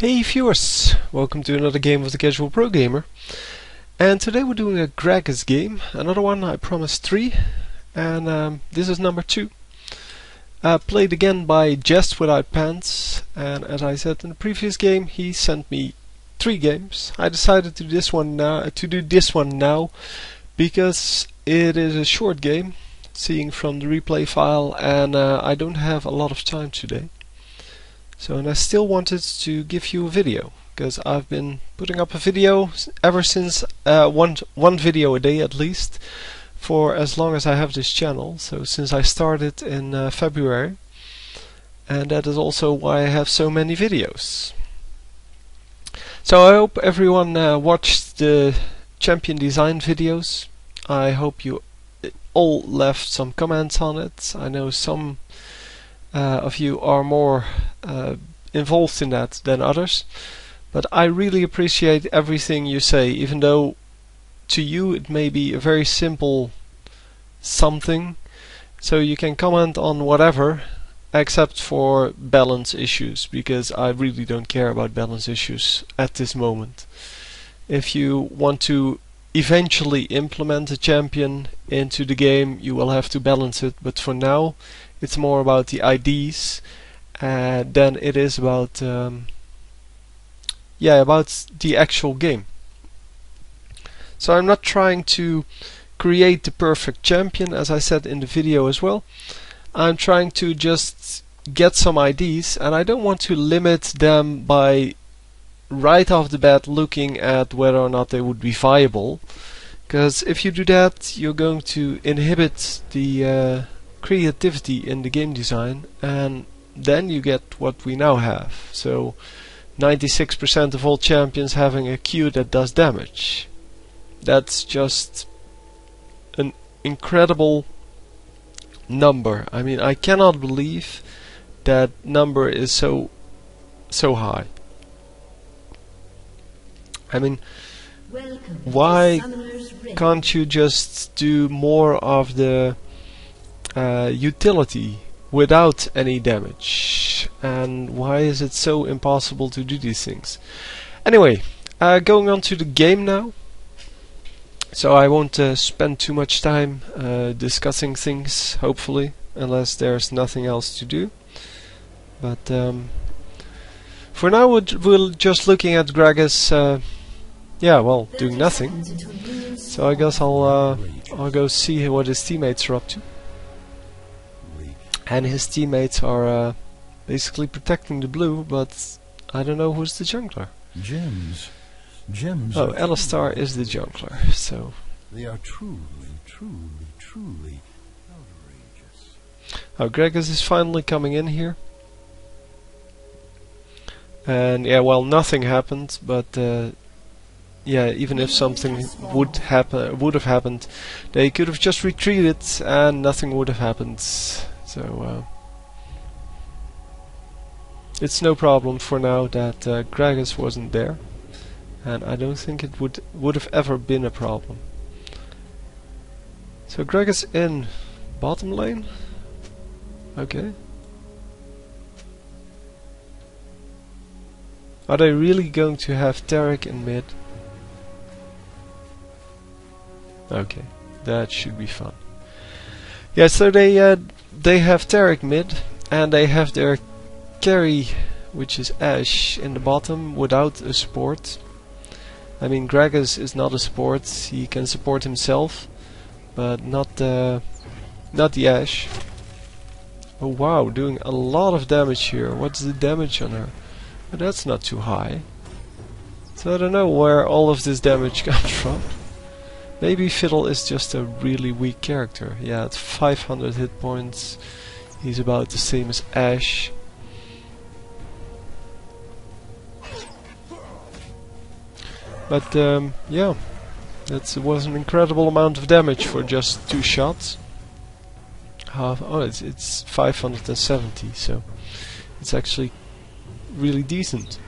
Hey viewers, welcome to another game of the Casual Pro Gamer. And today we're doing a Gragas game, another one. I promised 3, and this is number 2. Played again by Jest Without Pants, and as I said in the previous game, he sent me 3 games. I decided to do this one now because it is a short game, seeing from the replay file, and I don't have a lot of time today. So, and I still wanted to give you a video, because I've been putting up a video ever since, one video a day at least, for as long as I have this channel, so since I started in February, and that is also why I have so many videos. So I hope everyone watched the champion design videos. I hope you all left some comments on it. I know some of you are more involved in that than others, but I really appreciate everything you say, even though to you it may be a very simple something. So you can comment on whatever except for balance issues, because I really don't care about balance issues at this moment. If you want to eventually implement a champion into the game, you will have to balance it, but for now it's more about the IDs than it is about about the actual game. So I'm not trying to create the perfect champion, as I said in the video as well. I'm trying to just get some IDs, and I don't want to limit them by right off the bat looking at whether or not they would be viable, because if you do that, you're going to inhibit the creativity in the game design, and then you get what we now have. So 96% of all champions having a Q that does damage. That's just an incredible number. I mean, I cannot believe that number is so high. I mean, why can't you just do more of the utility without any damage? And why is it so impossible to do these things? Anyway, going on to the game now. So I won't spend too much time discussing things, hopefully, unless there's nothing else to do. But for now we're just looking at Gragas, doing nothing. So I guess I'll go see what his teammates are up to. And his teammates are basically protecting the blue, but I don't know who's the jungler. Gems. Oh, Alistar is the jungler, so... They are truly outrageous. Oh, Gragas is finally coming in here. And yeah, well, nothing happened, but even if something would have happened, they could have just retreated and nothing would have happened. So it's no problem for now that Gragas wasn't there, and I don't think it would have ever been a problem. So Gragas in bottom lane. Okay. Are they really going to have Taric in mid? Okay, that should be fun. Yeah, so they have Taric mid, and they have their carry, which is Ashe, in the bottom without a support. I mean, Gragas is not a support; he can support himself, but not the Ashe. Oh wow, doing a lot of damage here. What's the damage on her? But that's not too high. So I don't know where all of this damage comes from. Maybe Fiddle is just a really weak character. Yeah, it's 500 hit points. He's about the same as Ashe. But yeah, that was an incredible amount of damage for just 2 shots. It's 570, so it's actually really decent.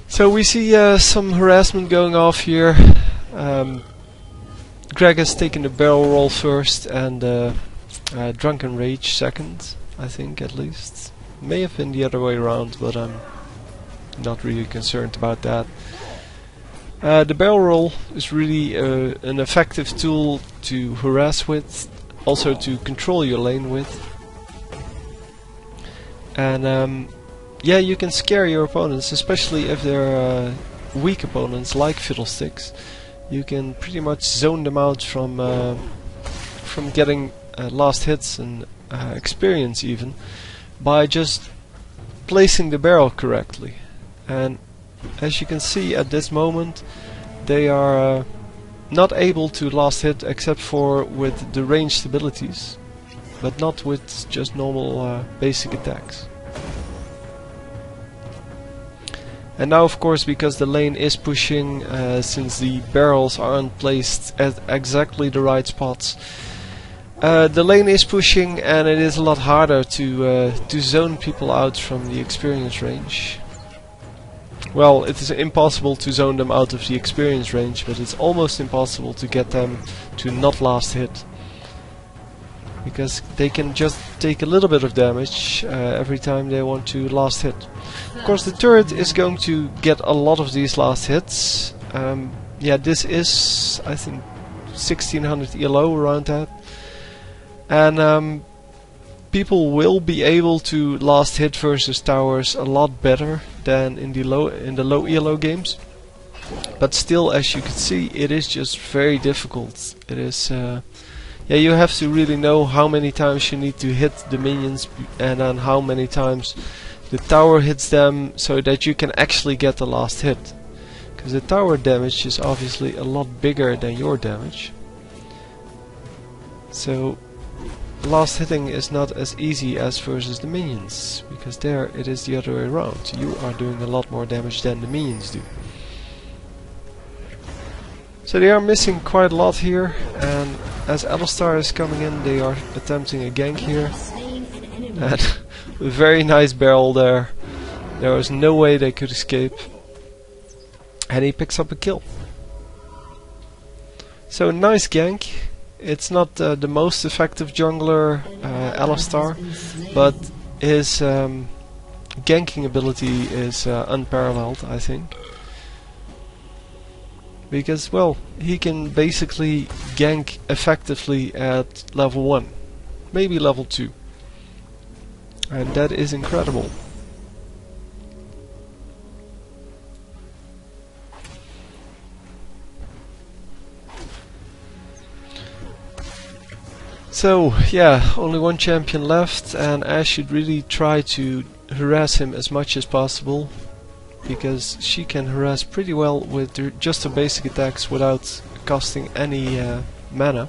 So we see some harassment going off here. Gragas taking the barrel roll first, and Drunken Rage second, I think, at least. May have been the other way around, but I'm not really concerned about that. The barrel roll is really an effective tool to harass with, also to control your lane with. And yeah, you can scare your opponents, especially if they're weak opponents like Fiddlesticks. You can pretty much zone them out from getting last hits and experience even by just placing the barrel correctly. And as you can see at this moment, they are not able to last hit except for with the ranged abilities, but not with just normal basic attacks. And now, of course, because the lane is pushing, since the barrels aren't placed at exactly the right spots, the lane is pushing, and it is a lot harder to zone people out from the experience range. Well, it is impossible to zone them out of the experience range, but it's almost impossible to get them to not last hit, because they can just take a little bit of damage every time they want to last hit. Of course, the turret is going to get a lot of these last hits. Yeah, this is, I think, 1600 ELO, around that. And people will be able to last hit versus towers a lot better than in the low ELO games. But still, as you can see, it is just very difficult. It is, yeah, you have to really know how many times you need to hit the minions, and then how many times the tower hits them, so that you can actually get the last hit. Because the tower damage is obviously a lot bigger than your damage. So last hitting is not as easy as versus the minions, because there it is the other way around. You are doing a lot more damage than the minions do. So they are missing quite a lot here, and as Alistar is coming in, they are attempting a gank here. And a very nice barrel there. There was no way they could escape. And he picks up a kill. So nice gank. It's not the most effective jungler, Alistar, but his ganking ability is unparalleled, I think. Because, well, he can basically gank effectively at level 1, maybe level 2. And that is incredible. So, yeah, only one champion left, and Ash should really try to harass him as much as possible, because she can harass pretty well with just her basic attacks without costing any mana.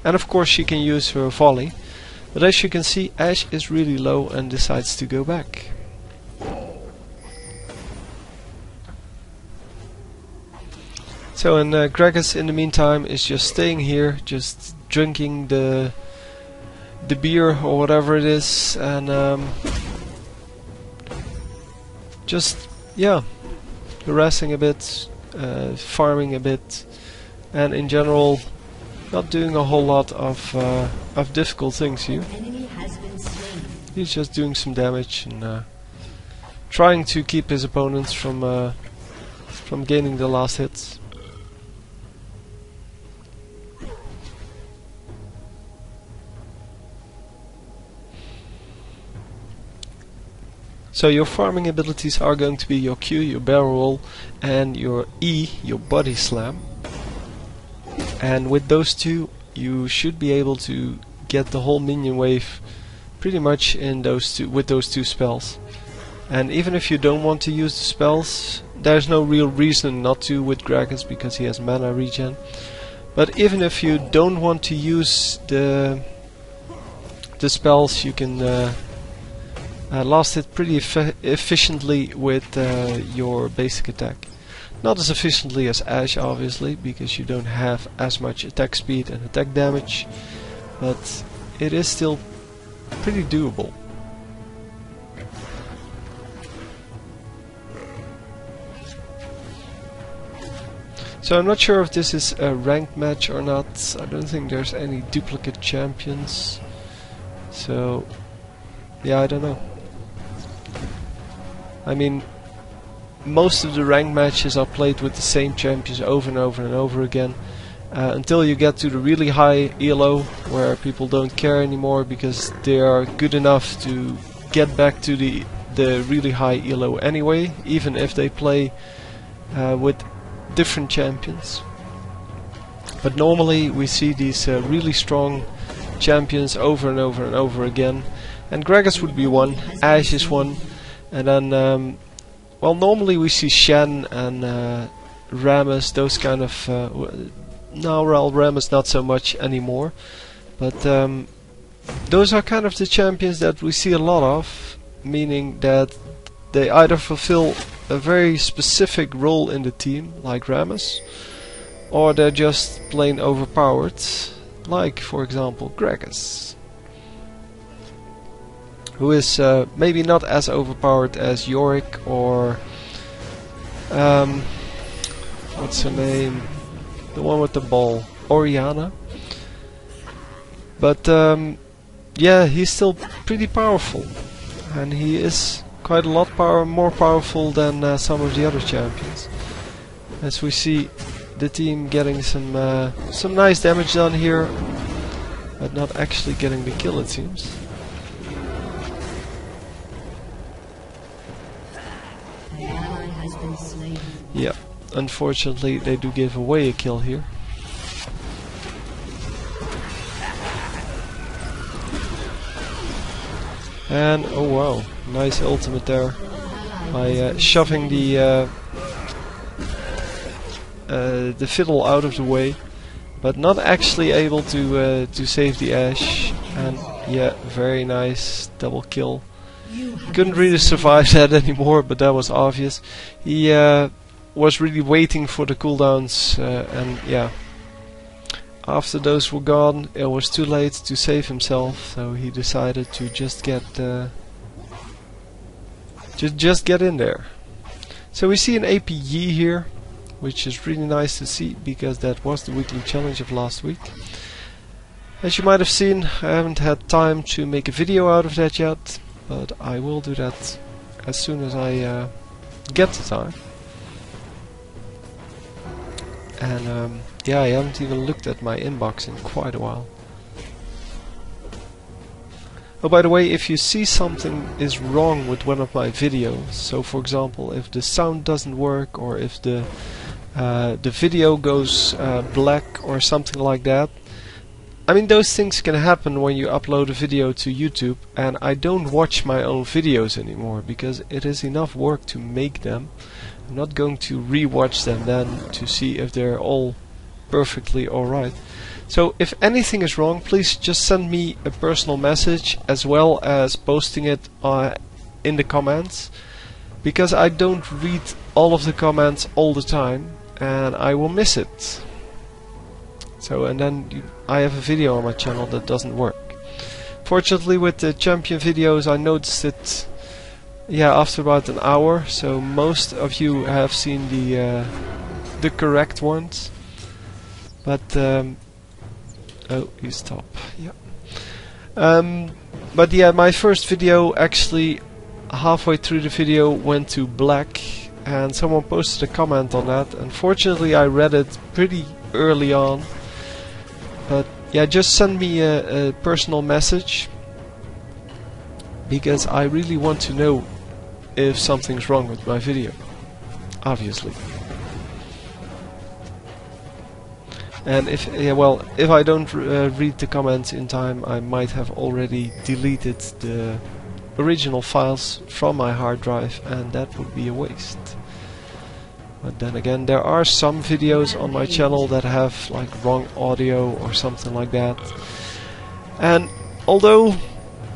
And of course she can use her volley, but as you can see, Ash is really low and decides to go back. So, and Gragas in the meantime is just staying here, just drinking the beer or whatever it is, and just, yeah, harassing a bit, farming a bit, and in general not doing a whole lot of difficult things here. He's just doing some damage and trying to keep his opponents from gaining the last hits. So your farming abilities are going to be your Q, your barrel roll, and your E, your body slam. And with those two, you should be able to get the whole minion wave pretty much in with those two spells. And even if you don't want to use the spells, there's no real reason not to with Gragas, because he has mana regen. But even if you don't want to use the spells, you can last hit pretty efficiently with your basic attack. Not as efficiently as Ash, obviously, because you don't have as much attack speed and attack damage, but it is still pretty doable. So I'm not sure if this is a ranked match or not. I don't think there's any duplicate champions. So, yeah, I don't know. I mean, most of the ranked matches are played with the same champions over and over and over again, until you get to the really high ELO, where people don't care anymore because they are good enough to get back to the really high ELO anyway, even if they play with different champions. But normally we see these really strong champions over and over and over again, and Gragas would be one, Ashe is one, and then well, normally we see Shen and Rammus, those kind of no, well, Rammus not so much anymore, but those are kind of the champions that we see a lot of, meaning that they either fulfill a very specific role in the team, like Rammus, or they're just plain overpowered, like for example Gragas, who is maybe not as overpowered as Yorick or what's her name, the one with the ball, Oriana, but yeah, he's still pretty powerful, and he is quite a lot more powerful than some of the other champions. As we see the team getting some nice damage done here, but not actually getting the kill, it seems. Yeah, unfortunately they do give away a kill here. And oh wow, nice ultimate there by shoving the fiddle out of the way, but not actually able to save the Ashe. And yeah, very nice double kill. Couldn't really survive that anymore, but that was obvious. He was really waiting for the cooldowns, and yeah, after those were gone, it was too late to save himself, so he decided to just get in there. So we see an APE here, which is really nice to see, because that was the weekly challenge of last week. As you might have seen, I haven't had time to make a video out of that yet, but I will do that as soon as I get the time. And yeah, I haven't even looked at my inbox in quite a while. Oh, by the way, if you see something is wrong with one of my videos, so for example, if the sound doesn't work, or if the video goes black or something like that, I mean, those things can happen when you upload a video to YouTube, and I don't watch my own videos anymore because it is enough work to make them. I'm not going to re-watch them then to see if they're all perfectly alright. So if anything is wrong, please just send me a personal message, as well as posting it in the comments, because I don't read all of the comments all the time and I will miss it. So, and then I have a video on my channel that doesn't work. Fortunately, with the champion videos, I noticed it, yeah, after about an hour. So most of you have seen the correct ones. But oh, you stop. Yeah. But yeah, my first video actually halfway through the video went to black, and someone posted a comment on that. Unfortunately, I read it pretty early on. But yeah, just send me a personal message, because I really want to know if something's wrong with my video, obviously. And if if I don't read the comments in time, I might have already deleted the original files from my hard drive, and that would be a waste. But then again, there are some videos on my channel that have like wrong audio or something like that. And although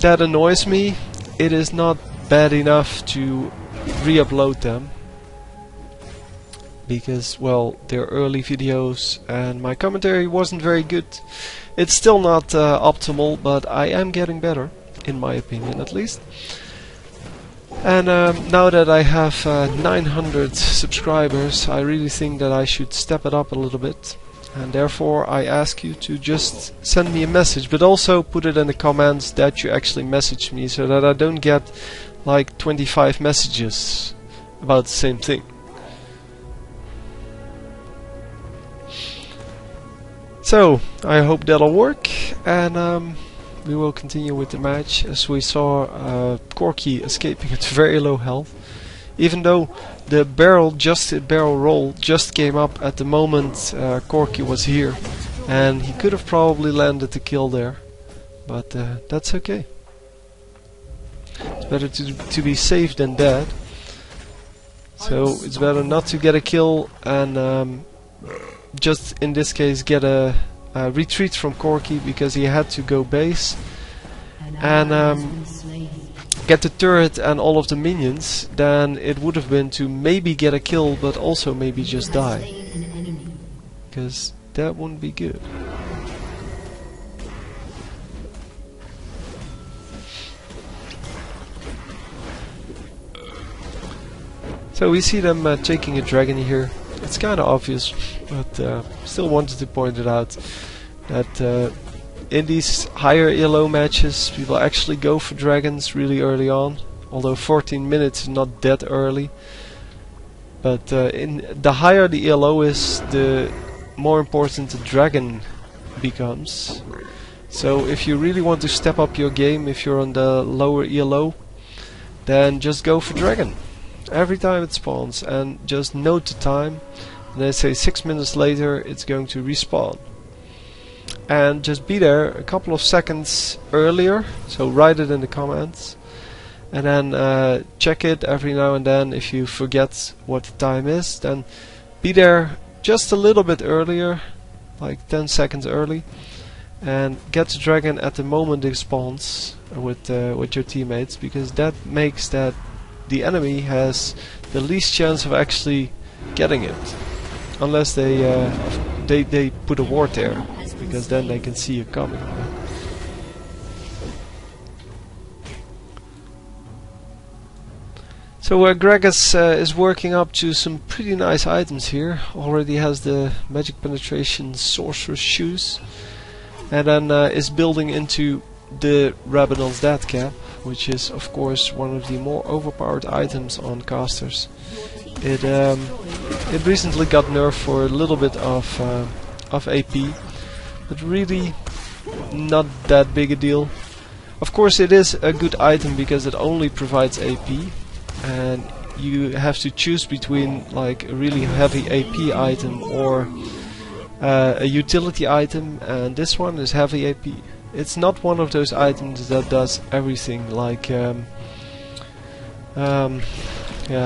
that annoys me, it is not bad enough to re-upload them. Because, well, they're early videos and my commentary wasn't very good. It's still not optimal, but I am getting better, in my opinion at least. And now that I have 900 subscribers, I really think that I should step it up a little bit. And therefore I ask you to just send me a message, but also put it in the comments that you actually messaged me, so that I don't get like 25 messages about the same thing. So I hope that'll work, and we will continue with the match. As we saw, Corky escaping at very low health, even though the barrel roll just came up at the moment Corky was here, and he could have probably landed the kill there, but that's okay. It's better to be safe than dead. So it's better not to get a kill and just in this case get a retreat from Corky, because he had to go base and get the turret and all of the minions. Then it would have been to maybe get a kill, but also maybe just die, because that wouldn't be good. So we see them taking a dragon here. It's kind of obvious, but still wanted to point it out that in these higher ELO matches people actually go for dragons really early on, although 14 minutes is not that early. But in the higher the ELO is, the more important the dragon becomes. So if you really want to step up your game, if you're on the lower ELO, then just go for dragon every time it spawns, and just note the time. And they say 6 minutes later it's going to respawn, and just be there a couple of seconds earlier. So write it in the comments, and then check it every now and then. If you forget what the time is, then be there just a little bit earlier, like 10 seconds early, and get the dragon at the moment it spawns with your teammates, because that makes that the enemy has the least chance of actually getting it, unless they put a ward there, because then they can see it coming. So Gragas is working up to some pretty nice items here. Already has the magic penetration sorcerer's shoes, and then is building into the Rabadon's death cap, which is of course one of the more overpowered items on casters. It recently got nerfed for a little bit of AP, but really not that big a deal. Of course it is a good item because it only provides AP, and you have to choose between like a really heavy AP item or a utility item, and this one is heavy AP. It's not one of those items that does everything, like yeah,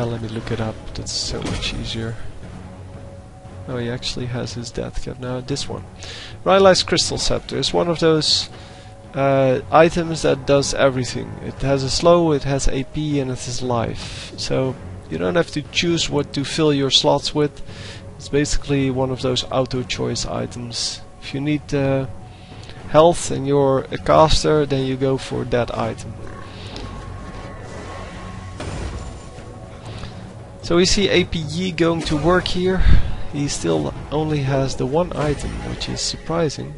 let me look it up, that's so much easier. Oh, he actually has his death cap now. This one, Rylai's Crystal Scepter, is one of those items that does everything. It has a slow, it has AP, and it has life. So you don't have to choose what to fill your slots with. It's basically one of those auto choice items. If you need health and you're a caster, then you go for that item. So we see APE going to work here. He still only has the one item, which is surprising,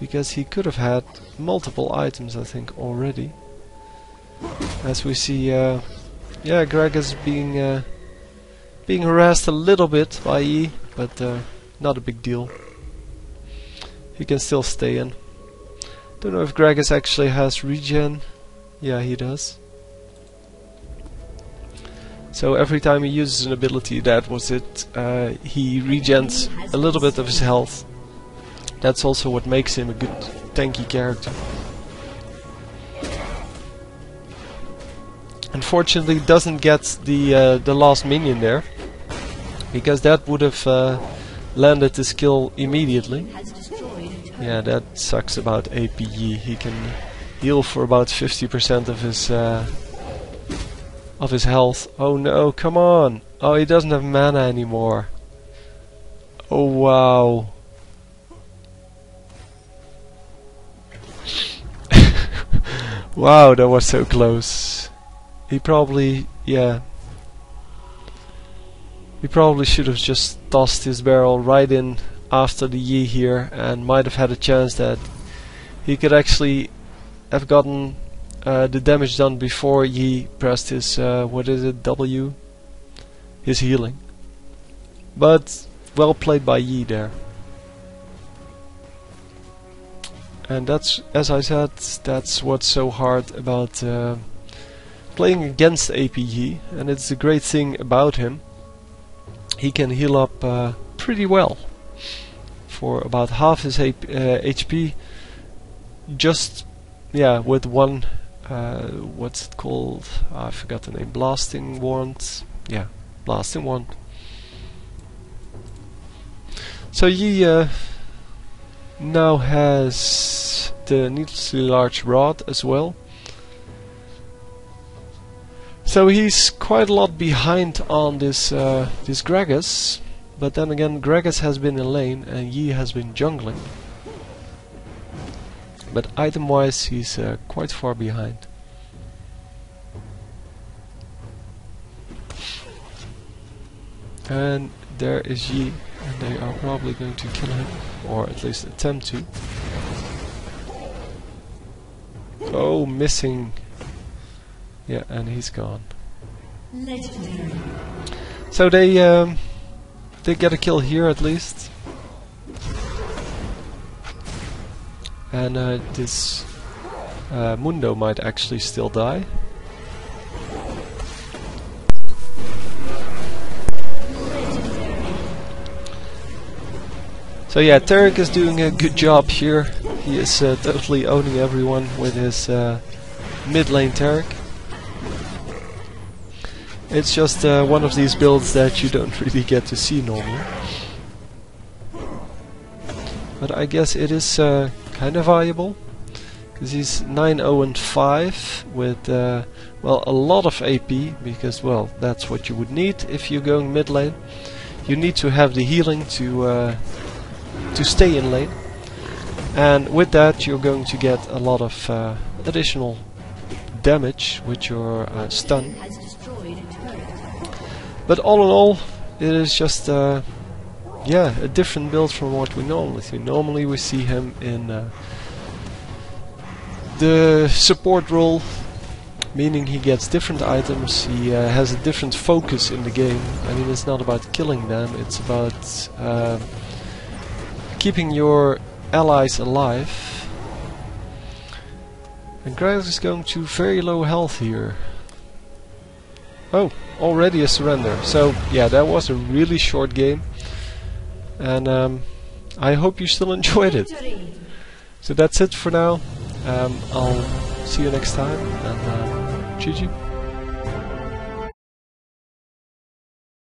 because he could have had multiple items, I think, already. As we see, yeah, Gragas being harassed a little bit by E, but not a big deal. He can still stay in. Don't know if Gragas actually has regen. Yeah, he does. So every time he uses an ability, that was it. He regens a little bit of his health. That's also what makes him a good tanky character. Unfortunately, doesn't get the last minion there, because that would have landed the skill immediately. Yeah, that sucks about APE. He can heal for about 50% of his health. Oh no, come on! Oh, he doesn't have mana anymore. Oh wow. Wow, that was so close. He probably, yeah. He probably should have just tossed his barrel right in after the Yi here, and might have had a chance that he could actually have gotten the damage done before Yi pressed his, what is it, W? his healing. But well played by Yi there. And that's, as I said, that's what's so hard about playing against AP Yi, and it's a great thing about him. He can heal up pretty well for about half his HP, just with one what's it called? I forgot the name. Blasting wand. Yeah, blasting wand. So Yi now has the needlessly large rod as well. So he's quite a lot behind on this this Gragas, but then again Gragas has been in lane and Yi has been jungling. But item wise he's quite far behind. And there is Yi, and they are probably going to kill him, or at least attempt to. Oh, missing. Yeah, and he's gone. Legendary. So they get a kill here at least. And this Mundo might actually still die. So yeah, Tarek is doing a good job here. He is totally owning everyone with his mid lane Tarek. It's just one of these builds that you don't really get to see normally. But I guess it is kind of viable, because he's 9-0-5 with well, a lot of AP, because well, that's what you would need if you're going mid lane. You need to have the healing to stay in lane, and with that you're going to get a lot of additional damage with your stun. But all in all, it is just yeah, a different build from what we normally see. Normally we see him in the support role, meaning he gets different items, he has a different focus in the game. I mean, it's not about killing them, it's about keeping your allies alive. And Gragas is going to very low health here. Oh, already a surrender. So yeah, that was a really short game, and I hope you still enjoyed it. So that's it for now. I'll see you next time, and GG.